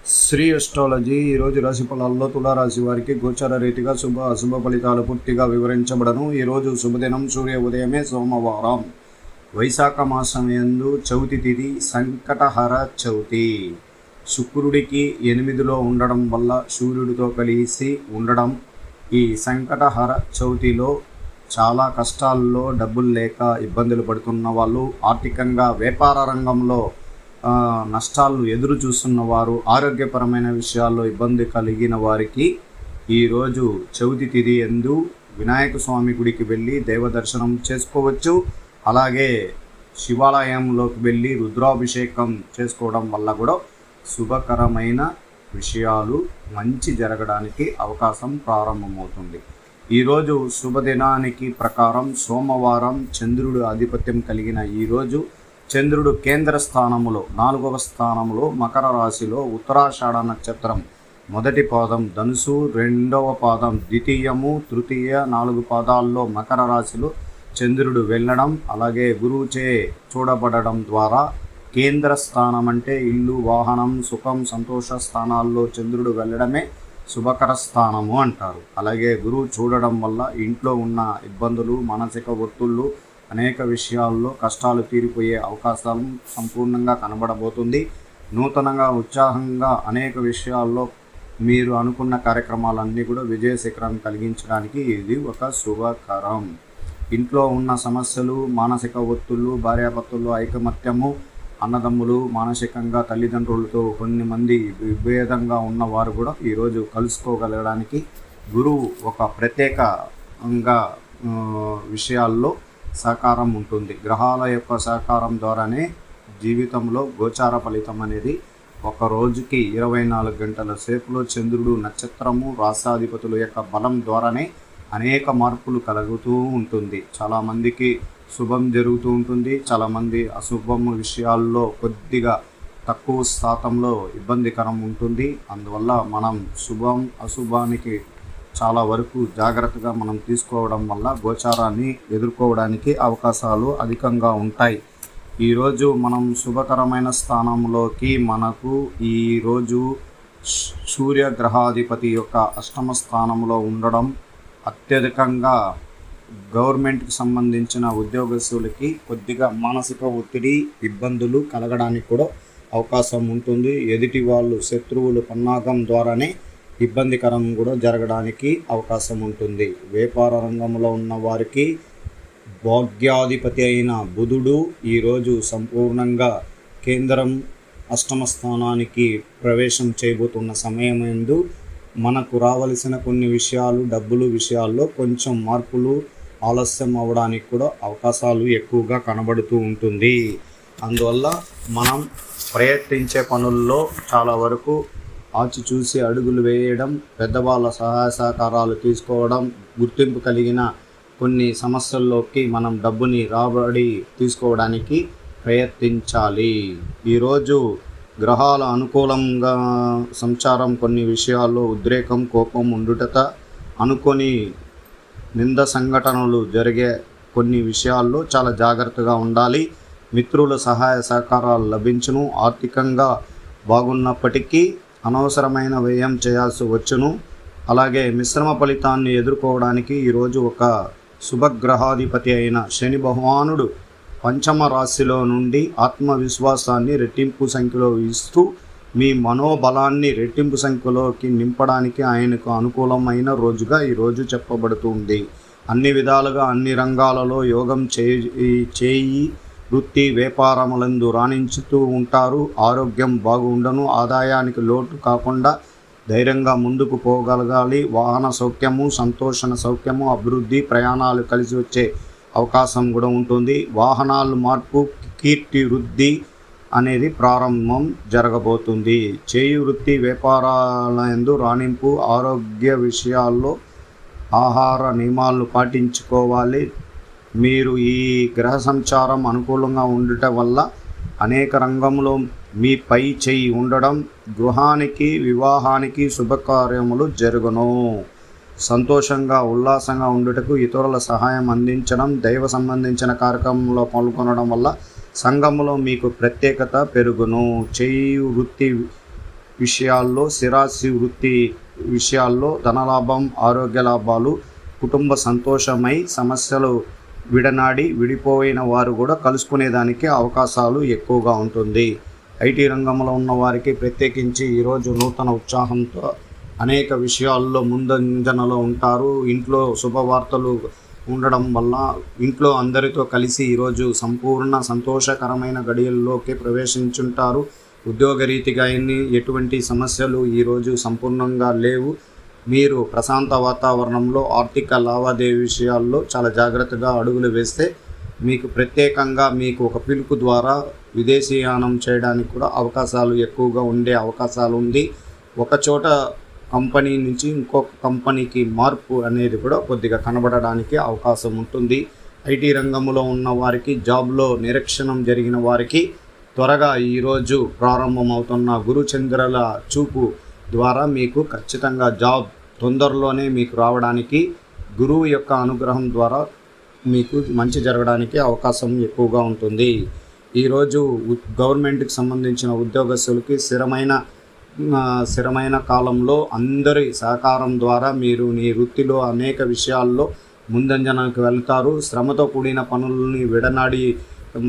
Shri astrology ఈరోజు రాశి ఫలాల్లో తులారాశి వారికి గోచార రీతిగా శుభ అశుభ ఫలితాలు పూర్తిగా వివరించబడను. ఈరోజు శుభదినం సూర్య ఉదయమే సోమవారం, వైశాఖ మాసం యందు చవితి తిథి సంకటహర చవితి. శుక్రుడికి 8లో ఉండడం వల్ల సూర్యుడితో కలిసి ఉండడం ఈ సంకటహర చవితిలో చాలా కష్టాల్లో డబ్బులు లేక ఇబ్బందులు పడుతున్న వాళ్ళు, ఆర్థికంగా వ్యాపార రంగంలో నష్టాలను ఎదురు చూస్తున్న వారు, ఆరోగ్యపరమైన విషయాల్లో ఇబ్బంది కలిగిన వారికి ఈరోజు చవితి తిథి యందు వినాయక స్వామి గుడికి వెళ్ళి దైవ దర్శనం చేసుకోవచ్చు. అలాగే శివాలయంలోకి వెళ్ళి రుద్రాభిషేకం చేసుకోవడం వల్ల కూడా శుభకరమైన విషయాలు మంచి జరగడానికి అవకాశం ప్రారంభమవుతుంది. ఈరోజు శుభదినానికి ప్రకారం సోమవారం, చంద్రుడు ఆధిపత్యం కలిగిన ఈరోజు చంద్రుడు కేంద్ర స్థానములో 4వ స్థానంలో మకర రాశిలో ఉత్తరాషాఢ నక్షత్రం మొదటి పాదం ధనుసు, 2వ పాదం ద్వితీయము, తృతీయ 4 పాదాల్లో మకర రాశిలో చంద్రుడు వెళ్ళడం, అలాగే గురువుచే చూడబడడం ద్వారా కేంద్ర స్థానం అంటే ఇల్లు, వాహనం, సుఖం, సంతోష స్థానాల్లో చంద్రుడు వెళ్ళడమే శుభకర స్థానము అంటారు. అలాగే గురువు చూడడం వల్ల ఇంట్లో ఉన్న ఇబ్బందులు, మానసిక ఒత్తిళ్ళు, అనేక విషయాల్లో కష్టాలు తీరిపోయే అవకాశాలు సంపూర్ణంగా కనబడబోతుంది. నూతనంగా ఉత్సాహంగా అనేక విషయాల్లో మీరు అనుకున్న కార్యక్రమాలన్నీ కూడా విజయ శిఖరం కలిగించడానికి ఇది ఒక శుభకరం. ఇంట్లో ఉన్న సమస్యలు, మానసిక ఒత్తిళ్ళు, భార్యాభర్తలు ఐకమత్యము, అన్నదమ్ములు, మానసికంగా తల్లిదండ్రులతో కొన్ని మంది విభేదంగా ఉన్నవారు కూడా ఈరోజు కలుసుకోగలగడానికి గురువు ఒక ప్రత్యేకంగా విషయాల్లో సహకారం ఉంటుంది. గ్రహాల యొక్క సహకారం ద్వారానే జీవితంలో గోచార ఫలితం అనేది ఒక రోజుకి 24 గంటల సేపులో చంద్రుడు, నక్షత్రము, రాష్ట్రాధిపతుల యొక్క బలం ద్వారానే అనేక మార్పులు కలుగుతూ ఉంటుంది. చాలామందికి శుభం జరుగుతూ ఉంటుంది, చాలామంది అశుభం విషయాల్లో కొద్దిగా తక్కువ శాతంలో ఇబ్బందికరం ఉంటుంది. అందువల్ల మనం శుభం అశుభానికి చాలా వరకు జాగ్రత్తగా మనం తీసుకోవడం వల్ల గోచారాన్ని ఎదుర్కోవడానికి అవకాశాలు అధికంగా ఉంటాయి. ఈరోజు మనం శుభకరమైన స్థానంలోకి మనకు ఈరోజు సూర్యగ్రహాధిపతి యొక్క అష్టమ స్థానంలో ఉండడం అత్యధికంగా గవర్నమెంట్కి సంబంధించిన ఉద్యోగస్తులకి కొద్దిగా మానసిక ఒత్తిడి, ఇబ్బందులు కలగడానికి కూడా అవకాశం ఉంటుంది. ఎదుటి వాళ్ళు, శత్రువులు పన్నాగం ద్వారానే ఇబ్బందికరం కూడా జరగడానికి అవకాశం ఉంటుంది. వ్యాపార రంగంలో ఉన్న వారికి భాగ్యాధిపతి అయిన బుధుడు ఈరోజు సంపూర్ణంగా కేంద్రం అష్టమ స్థానానికి ప్రవేశం చేయబోతున్న సమయం యందు మనకు రావలసిన కొన్ని విషయాలు, డబ్బులు విషయాల్లో కొంచెం మార్పులు ఆలస్యం అవ్వడానికి కూడా అవకాశాలు ఎక్కువగా కనబడుతూ ఉంటుంది. అందువల్ల మనం ప్రయత్నించే పనుల్లో చాలా వరకు ఆచిచూసి అడుగులు వేయడం, పెద్దవాళ్ళ సహాయ సహకారాలు తీసుకోవడం, గుర్తింపు కలిగిన కొన్ని సమస్యల్లోకి మనం డబ్బుని రాబడి తీసుకోవడానికి ప్రయత్నించాలి. ఈరోజు గ్రహాల అనుకూలంగా సంచారం కొన్ని విషయాల్లో ఉద్రేకం, కోపం ఉండుటత, అనుకొని నింద సంఘటనలు జరిగే కొన్ని విషయాల్లో చాలా జాగ్రత్తగా ఉండాలి. మిత్రుల సహాయ సహకారాలు లభించును. ఆర్థికంగా బాగున్నప్పటికీ అనవసరమైన వ్యయం చేయాల్సి వచ్చును. అలాగే మిశ్రమ ఫలితాన్ని ఎదుర్కోవడానికి ఈరోజు ఒక శుభగ్రహాధిపతి అయిన శని భగవానుడు పంచమ రాశిలో నుండి ఆత్మవిశ్వాసాన్ని రెట్టింపు సంఖ్యలో ఇస్తూ మీ మనోబలాన్ని రెట్టింపు సంఖ్యలోకి నింపడానికి ఆయనకు అనుకూలమైన రోజుగా ఈరోజు చెప్పబడుతుంది. అన్ని విధాలుగా అన్ని రంగాలలో యోగం చేయి వృత్తి వ్యాపారములందు రాణించుతూ ఉంటారు. ఆరోగ్యం బాగుండను. ఆదాయానికి లోటు కాకుండా ధైర్యంగా ముందుకు పోగలగాలి. వాహన సౌఖ్యము, సంతోషణ సౌఖ్యము, అభివృద్ధి, ప్రయాణాలు కలిసి వచ్చే అవకాశం కూడా ఉంటుంది. వాహనాలు మార్పు, కీర్తి వృద్ధి అనేది ప్రారంభం జరగబోతుంది. చేయి వృత్తి వ్యాపారాలందు రాణింపు, ఆరోగ్య విషయాల్లో ఆహార నియమాలను పాటించుకోవాలి. మీరు ఈ గ్రహ సంచారం అనుకూలంగా ఉండటం వల్ల అనేక రంగంలో మీ పై చేయి ఉండడం, గృహానికి, వివాహానికి శుభకార్యములు జరుగును. సంతోషంగా ఉల్లాసంగా ఉండుటకు ఇతరుల సహాయం అందించడం, దైవ సంబంధించిన కార్యక్రమంలో పాల్గొనడం వల్ల సంఘములో మీకు ప్రత్యేకత పెరుగును. చేయి వృత్తి విషయాల్లో, స్థిరాస్తి వృత్తి విషయాల్లో ధనలాభం, ఆరోగ్య లాభాలు, కుటుంబ సంతోషమై సమస్యలు విడనాడి విడిపోయిన వారు కూడా కలుసుకునేదానికి అవకాశాలు ఎక్కువగా ఉంటుంది. ఐటీ రంగంలో ఉన్న వారికి ప్రత్యేకించి ఈరోజు నూతన ఉత్సాహంతో అనేక విషయాల్లో ముందంజనలో ఉంటారు. ఇంట్లో శుభవార్తలు ఉండడం వల్ల ఇంట్లో అందరితో కలిసి ఈరోజు సంపూర్ణ సంతోషకరమైన గడియల్లోకి ప్రవేశించుంటారు. ఉద్యోగరీతిగా ఎటువంటి సమస్యలు ఈరోజు సంపూర్ణంగా లేవు. మీరు ప్రశాంత వాతావరణంలో ఆర్థిక లావాదేవీ విషయాల్లో చాలా జాగ్రత్తగా అడుగులు వేస్తే మీకు ప్రత్యేకంగా మీకు ఒక పిలుపు ద్వారా విదేశీయానం చేయడానికి కూడా అవకాశాలు ఎక్కువగా ఉండే అవకాశాలు ఉంది. ఒకచోట కంపెనీ నుంచి ఇంకొక కంపెనీకి మార్పు అనేది కూడా కొద్దిగా కనబడడానికి అవకాశం ఉంటుంది. ఐటీ రంగంలో ఉన్న వారికి, జాబ్లో నిరీక్షణం జరిగిన వారికి త్వరగా ఈరోజు ప్రారంభమవుతున్న గురుచంద్రుల చూపు ద్వారా మీకు ఖచ్చితంగా జాబ్ తొందరలోనే మీకు రావడానికి, గురువు యొక్క అనుగ్రహం ద్వారా మీకు మంచి జరగడానికి అవకాశం ఎక్కువగా ఉంటుంది. ఈరోజు గవర్నమెంట్కి సంబంధించిన ఉద్యోగస్తులకి స్థిరమైన కాలంలో అందరి సహకారం ద్వారా మీరు మీ వృత్తిలో అనేక విషయాల్లో ముందంజనకు వెళ్తారు. శ్రమతో కూడిన పనులని విడనాడి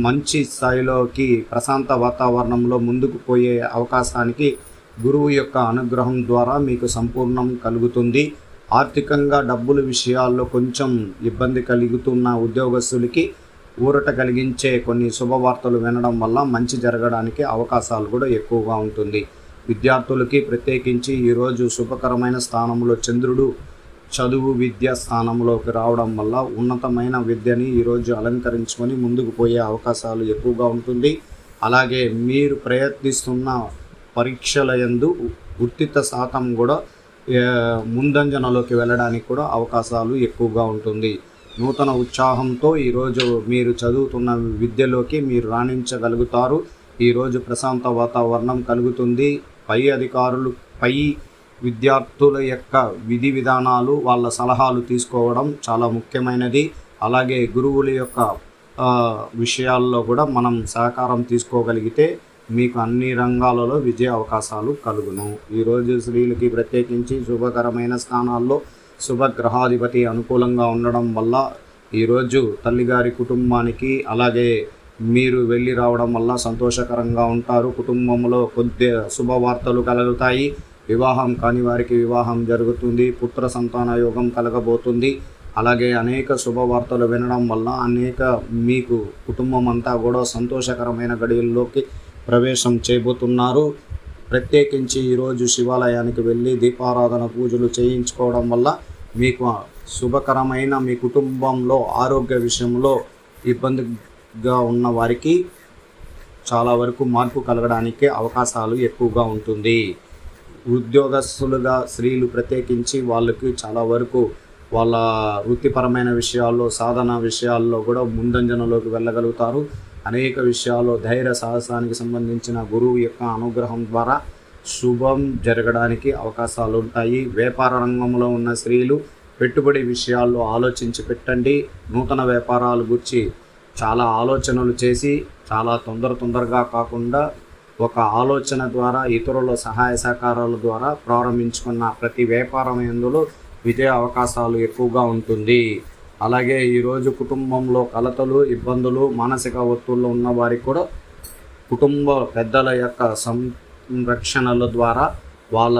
మంచి స్థాయిలోకి ప్రశాంత వాతావరణంలో ముందుకు పోయే అవకాశానికి గురువు యొక్క అనుగ్రహం ద్వారా మీకు సంపూర్ణం కలుగుతుంది. ఆర్థికంగా డబ్బుల విషయాల్లో కొంచెం ఇబ్బంది కలుగుతున్న ఉద్యోగస్తులకి ఊరట కలిగించే కొన్ని శుభవార్తలు వినడం వల్ల మంచి జరగడానికి అవకాశాలు కూడా ఎక్కువగా ఉంటుంది. విద్యార్థులకి ప్రత్యేకించి ఈరోజు శుభకరమైన స్థానంలో చంద్రుడు చదువు విద్య స్థానంలోకి రావడం వల్ల ఉన్నతమైన విద్యని ఈరోజు అలంకరించుకొని ముందుకు పోయే అవకాశాలు ఎక్కువగా ఉంటుంది. అలాగే మీరు ప్రయత్నిస్తున్న పరీక్షల యందు ఉత్తీర్ణత శాతం కూడా ముందంజనలోకి వెళ్ళడానికి కూడా అవకాశాలు ఎక్కువగా ఉంటుంది. నూతన ఉత్సాహంతో ఈరోజు మీరు చదువుతున్న విద్యలోకి మీరు రాణించగలుగుతారు. ఈరోజు ప్రశాంత వాతావరణం కలుగుతుంది. పై విద్యార్థుల యొక్క విధి విధానాలు, వాళ్ళ సలహాలు తీసుకోవడం చాలా ముఖ్యమైనది. అలాగే గురువుల యొక్క విషయాల్లో కూడా మనం సహకారం తీసుకోగలిగితే మీకు అన్ని రంగాలలో విజయ అవకాశాలు కలుగును. ఈరోజు స్త్రీలకి ప్రత్యేకించి శుభకరమైన స్థానాల్లో శుభగ్రహాధిపతి అనుకూలంగా ఉండడం వల్ల ఈరోజు తల్లిగారి కుటుంబానికి అలాగే మీరు వెళ్ళి రావడం వల్ల సంతోషకరంగా ఉంటారు. కుటుంబంలో కొద్ది శుభవార్తలు కలుగుతాయి. వివాహం కాని వారికి వివాహం జరుగుతుంది. పుత్ర సంతాన యోగం కలగబోతుంది. అలాగే అనేక శుభవార్తలు వినడం వల్ల మీకు కుటుంబం అంతా కూడా సంతోషకరమైన గడియల్లోకి ప్రవేశం చేయబోతున్నారు. ప్రత్యేకించి ఈరోజు శివాలయానికి వెళ్ళి దీపారాధన పూజలు చేయించుకోవడం వల్ల మీకు శుభకరమైన మీ కుటుంబంలో ఆరోగ్య విషయంలో ఇబ్బందిగా ఉన్న వారికి చాలా వరకు మార్పు కలగడానికి అవకాశాలు ఎక్కువగా ఉంటుంది. ఉద్యోగస్తులుగా స్త్రీలు ప్రత్యేకించి వాళ్ళకి చాలా వరకు వాళ్ళ వృత్తిపరమైన విషయాల్లో, సాధన విషయాల్లో కూడా ముందంజనలోకి వెళ్ళగలుగుతారు. అనేక విషయాల్లో ధైర్య సాహసానికి సంబంధించిన గురువు యొక్క అనుగ్రహం ద్వారా శుభం జరగడానికి అవకాశాలు ఉంటాయి. వ్యాపార రంగంలో ఉన్న స్త్రీలు పెట్టుబడి విషయాల్లో ఆలోచించి పెట్టండి. నూతన వ్యాపారాల గురించి చాలా ఆలోచనలు చేసి చాలా తొందరగా కాకుండా ఒక ఆలోచన ద్వారా ఇతరుల సహాయ సహకారాల ద్వారా ప్రారంభించుకున్న ప్రతి వ్యాపారం ఎందులో విజయ అవకాశాలు ఎక్కువగా ఉంటుంది. అలాగే ఈరోజు కుటుంబంలో కలతలు, ఇబ్బందులు, మానసిక ఒత్తిళ్ళు ఉన్న వారికి కూడా కుటుంబ పెద్దల యొక్క సంరక్షణల ద్వారా, వాళ్ళ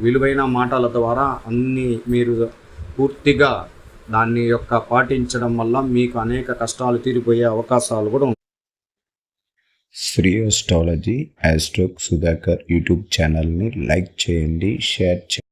విలువైన మాటల ద్వారా అన్నీ మీరు పూర్తిగా దాన్ని యొక్క పాటించడం వల్ల మీకు అనేక కష్టాలు తీరిపోయే అవకాశాలు కూడా ఉంటాయి. శ్రీ అస్ట్రాలజీ ఆస్ట్రోక్ సుధాకర్ యూట్యూబ్ ఛానల్ని లైక్ చేయండి, షేర్ చేయండి.